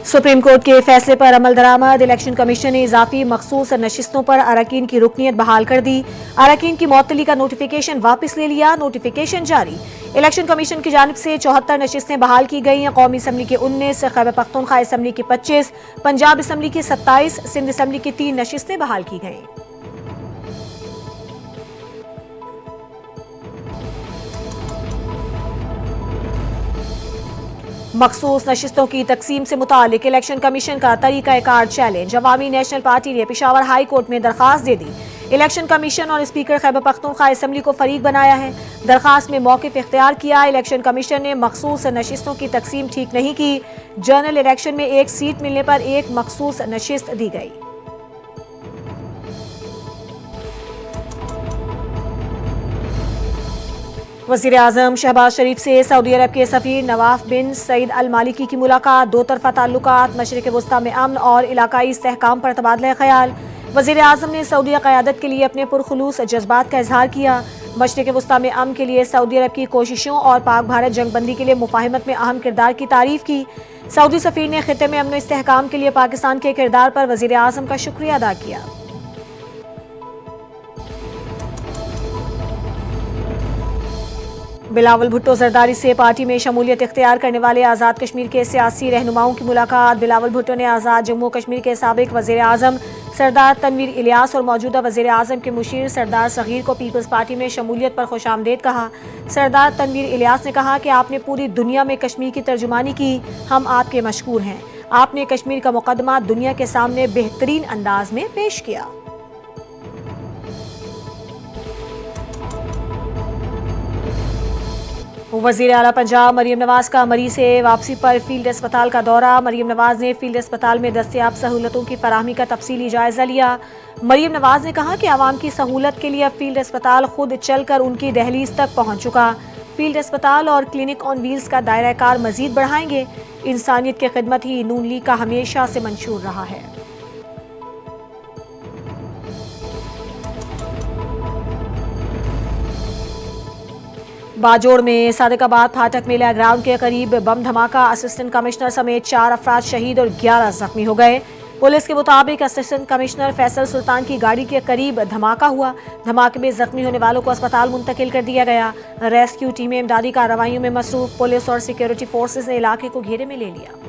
Supreme court के फैसले पर अमल दरामद। इलेक्शन कमीशन ने इजाफी मखसूस नशिस्तों पर अरकान की रुकनियत बहाल कर दी। अरकान की मुअत्तली का नोटिफिकेशन वापस ले लिया। नोटिफिकेशन जारी। इलेक्शन कमीशन की जानिब से 74 नशिस्तें बहाल की गई हैं। कौमी असम्बली की 19, खैबर पख्तूनख्वा असम्बली की 25, पंजाब असम्बली की 27, सिंध असम्बली की 3 नशिस्तें बहाल की गई। मखसूस नशिस्तों की तकसीम से मुतालिक इलेक्शन कमीशन का तरीकाकार चैलेंज। अवामी नेशनल पार्टी ने पेशावर हाई कोर्ट में दरखास्त दे दी। इलेक्शन कमीशन और स्पीकर खैबर पख्तूनख्वा असम्बली को फरीक बनाया है। दरखास्त में मौक़िफ़ इख्तियार किया। इलेक्शन कमीशन ने मखसूस नशिस्तों की तकसीम ठीक नहीं की। जनरल इलेक्शन में एक सीट मिलने पर एक मखसूस नशिस्त दी गई। वज़ीर आज़म शहबाज शरीफ से सऊदी अरब के सफ़ीर नवाफ बिन सईद अल मालिकी की मुलाकात। दो तरफ़ा ताल्लुकात, मशरिक़ वस्ता में अमन और इलाकाई इस्तेहकाम पर तबादला ख्याल। वज़ीर आज़म ने सऊदी क़यादत के लिए अपने पुरखुलूस जज्बात का इजहार किया। मशरिक़ वस्ता में अमन के लिए सऊदी अरब की कोशिशों और पाक भारत जंगबंदी के लिए मुफाहिमत में अहम किरदार की तारीफ की। सऊदी सफ़ीर ने ख़ित्ते में अमन इस्तेहकाम के लिए पाकिस्तान के किरदार पर वज़ीर आज़म का शुक्रिया अदा किया। बिलावल भुट्टो जरदारी से पार्टी में शमूलियत इख्तियार करने वाले आज़ाद कश्मीर के सियासी रहनुमाओं की मुलाकात। बिलावल भुट्टो ने आज़ाद जम्मू कश्मीर के साबिक वज़ीर आज़म सरदार तनवीर इलियास और मौजूदा वज़ीर आज़म के मुशीर सरदार सगीर को पीपल्स पार्टी में शमूलियत पर खुशामदीद कहा। सरदार तनवीर इलियास ने कहा कि आपने पूरी दुनिया में कश्मीर की तर्जुमानी की, हम आपके मशकूर हैं। आपने कश्मीर का मुकदमा दुनिया के सामने बेहतरीन अंदाज में पेश किया। वज़ीर आला पंजाब मरीम नवाज का मरी से वापसी पर फील्ड अस्पताल का दौरा। मरीम नवाज ने फील्ड अस्पताल में दस्तयाब सहूलतों की फराहमी का तफसीली जायजा लिया। मरीम नवाज ने कहा कि आवाम की सहूलत के लिए अब फील्ड अस्पताल खुद चलकर उनकी दहलीज तक पहुंच चुका। फील्ड अस्पताल और क्लिनिक ऑन व्हील्स का दायरा कार मजीद बढ़ाएंगे। इंसानियत की खिदमत ही नून लीग का हमेशा से मंशूर रहा है। बाजोड़ में सादिकाबाद फाटक मेला ग्राउंड के करीब बम धमाका। असिस्टेंट कमिश्नर समेत 4 अफराद शहीद और 11 जख्मी हो गए। पुलिस के मुताबिक असिस्टेंट कमिश्नर फैसल सुल्तान की गाड़ी के करीब धमाका हुआ। धमाके में जख्मी होने वालों को अस्पताल मुंतकिल कर दिया गया। रेस्क्यू टीमें इमदादी कार्रवाइयों में मसरूफ। पुलिस और सिक्योरिटी फोर्सेज ने इलाके को घेरे में ले लिया।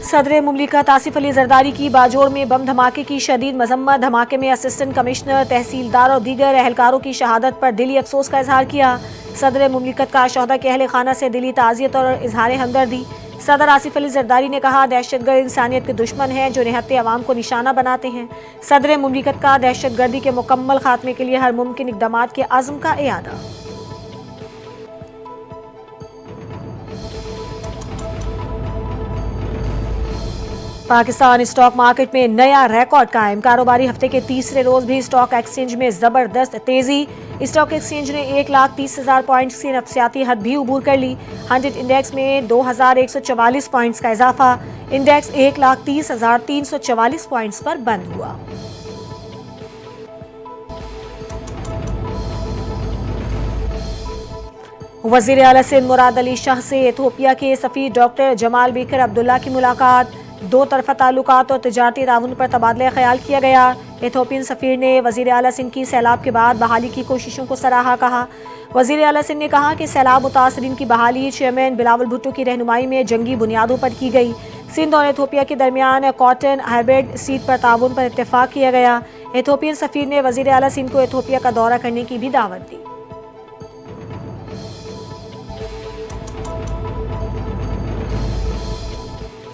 सदर मुमलिकत आसिफ अली जरदारी की बाजोड़ में बम धमाके की शदीद मजम्मत। धमाके में असिस्टेंट कमिश्नर, तहसीलदार और दीगर एहलकारों की शहादत पर दिली अफसोस का इजहार किया। सदर मुमलिकत का शोहदा के अहल खाना से दिली ताज़ियत और इजहार हमदर्दी। सदर आसिफ अली जरदारी ने कहा, दहशतगर्द इंसानियत के दुश्मन हैं जो निहत्ते अवाम को निशाना बनाते हैं। सदर मुमलिकत का दहशतगर्दी के मुकम्मल खात्मे के लिए हर मुमकिन इक़दामात के अज़्म का इयादा। पाकिस्तान स्टॉक मार्केट में नया रिकॉर्ड कायम। कारोबारी हफ्ते के तीसरे रोज भी स्टॉक एक्सचेंज में जबरदस्त तेजी। स्टॉक एक्सचेंज ने 1,30,000 पॉइंट्स की नफसियाती हद भी उबूर कर ली। 100 इंडेक्स में 2,144 पॉइंट्स का इजाफा। इंडेक्स 1,30,344 पॉइंट्स पर बंद हुआ। वजीर आला सिंध मुराद अली शाह से इथियोपिया के सफीर डॉक्टर जमाल बेकर अब्दुल्ला की मुलाकात। दो तरफा ताल्लुकात और तिजारती ताउन पर तबादला ख्याल किया गया। इथियोपियन सफीर ने वजीर आला सिंध की सैलाब के बाद बहाली की कोशिशों को सराहा। कहा, वजीर आला सिंध ने कहा कि सैलाब मुतासरीन की बहाली चेयरमैन बिलावल भुट्टो की रहनुमाई में जंगी बुनियादों पर की गई। सिंध और इथियोपिया के दरमियान कॉटन हाइब्रिड सीड पर ताउन पर इत्तेफाक किया गया। इथियोपियन सफीर ने वजीर आला सिंध को इथियोपिया का दौरा करने की भी दावत दी।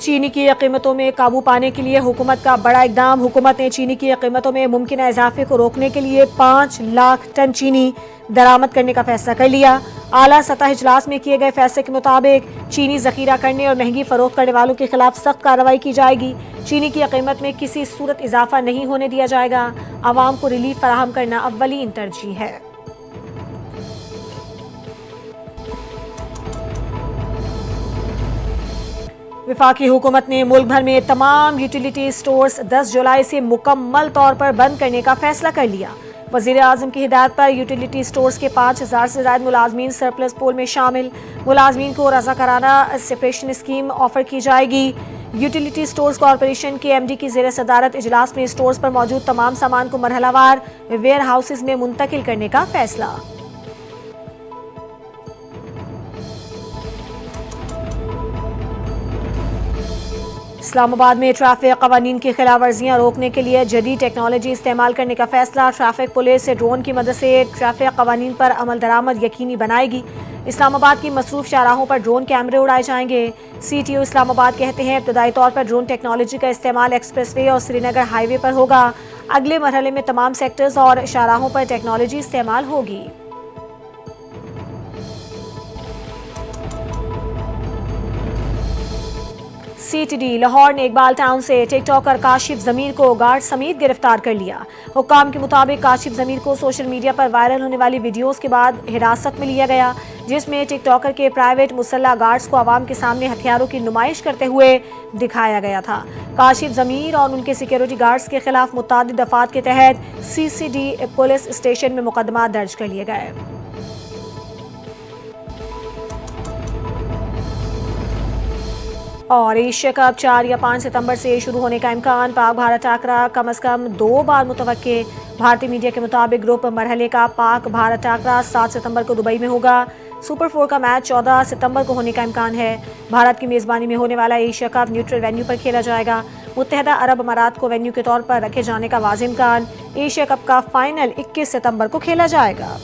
चीनी की कीमतों में काबू पाने के लिए हुकूमत का बड़ा इकदाम। हुकूमत ने चीनी की कीमतों में मुमकिन इजाफे को रोकने के लिए 5 लाख टन चीनी दरामद करने का फैसला कर लिया। आला सतह इजलास में किए गए फैसले के मुताबिक चीनी जखीरा करने और महंगी फरोख्त करने वालों के खिलाफ सख्त कार्रवाई की जाएगी। चीनी की कीमत में किसी सूरत इजाफा नहीं होने दिया जाएगा। आवाम को रिलीफ फराहम करना अव्वलीन तरजीह है। वफाकी हुकूमत ने मुल्क भर में तमाम यूटिलिटी स्टोर्स 10 जुलाई से मुकम्मल तौर पर बंद करने का फैसला कर लिया। वज़ीर आज़म की हिदायत पर यूटिलिटी स्टोर्स के 5000 से ज़ायद मुलाजमीन सरप्लस पोल में शामिल। मुलाजमीन को रज़ाकाराना सेपरेशन स्कीम ऑफर की जाएगी। यूटिलिटी स्टोर्स कॉरपोरेशन के एमडी की ज़ेर सदारत इजलास में स्टोर्स पर मौजूद तमाम सामान को मरहलावार वेयर हाउसेज में मुंतकिल करने का फैसला। इस्लामाबाद में ट्रैफिक कवानीन की खिलाफ वर्जियाँ रोकने के लिए जदीद टेक्नोलॉजी इस्तेमाल करने का फैसला। ट्रैफिक पुलिस ड्रोन की मदद से ट्रैफिक कवानीन पर अमल दरामद यकीनी बनाएगी। इस्लामाबाद की मसरूफ शाहराहों पर ड्रोन कैमरे उड़ाए जाएंगे। CTO इस्लामाबाद कहते हैं इब्तदाई तौर पर ड्रोन टेक्नोलॉजी का इस्तेमाल एक्सप्रेसवे और श्रीनगर हाईवे पर होगा। अगले मरहले में तमाम सेक्टर्स और शाहराहों पर टेक्नोलॉजी इस्तेमाल होगी। CTD लाहौर ने इकबाल टाउन से टिकटॉकर काशिफ जमीर को गार्ड समेत गिरफ्तार कर लिया। हुक्काम के मुताबिक काशिफ जमीर को सोशल मीडिया पर वायरल होने वाली वीडियोस के बाद हिरासत में लिया गया, जिसमें टिकटॉकर के प्राइवेट मुसल्ला गार्ड्स को आवाम के सामने हथियारों की नुमाइश करते हुए दिखाया गया था। काशिफ जमीर और उनके सिक्योरिटी गार्ड्स के खिलाफ मुतादिद दफात के तहत CCD पुलिस स्टेशन में मुकदमा दर्ज कर लिए गए। और एशिया कप 4 या 5 सितंबर से शुरू होने का इम्कान। पाक भारत टाकरा कम अज कम 2 बार मुतवक्के। भारतीय मीडिया के मुताबिक ग्रुप मरहले का पाक भारत टाकरा 7 सितंबर को दुबई में होगा। सुपर 4 का मैच 14 सितंबर को होने का इम्कान है। भारत की मेज़बानी में होने वाला एशिया कप न्यूट्रल वेन्यू पर खेला जाएगा। मुत्तहदा अरब अमारात को वेन्यू के तौर पर रखे जाने का वाज़ इम्कान। एशिया कप का फाइनल 21 सितंबर को खेला जाएगा।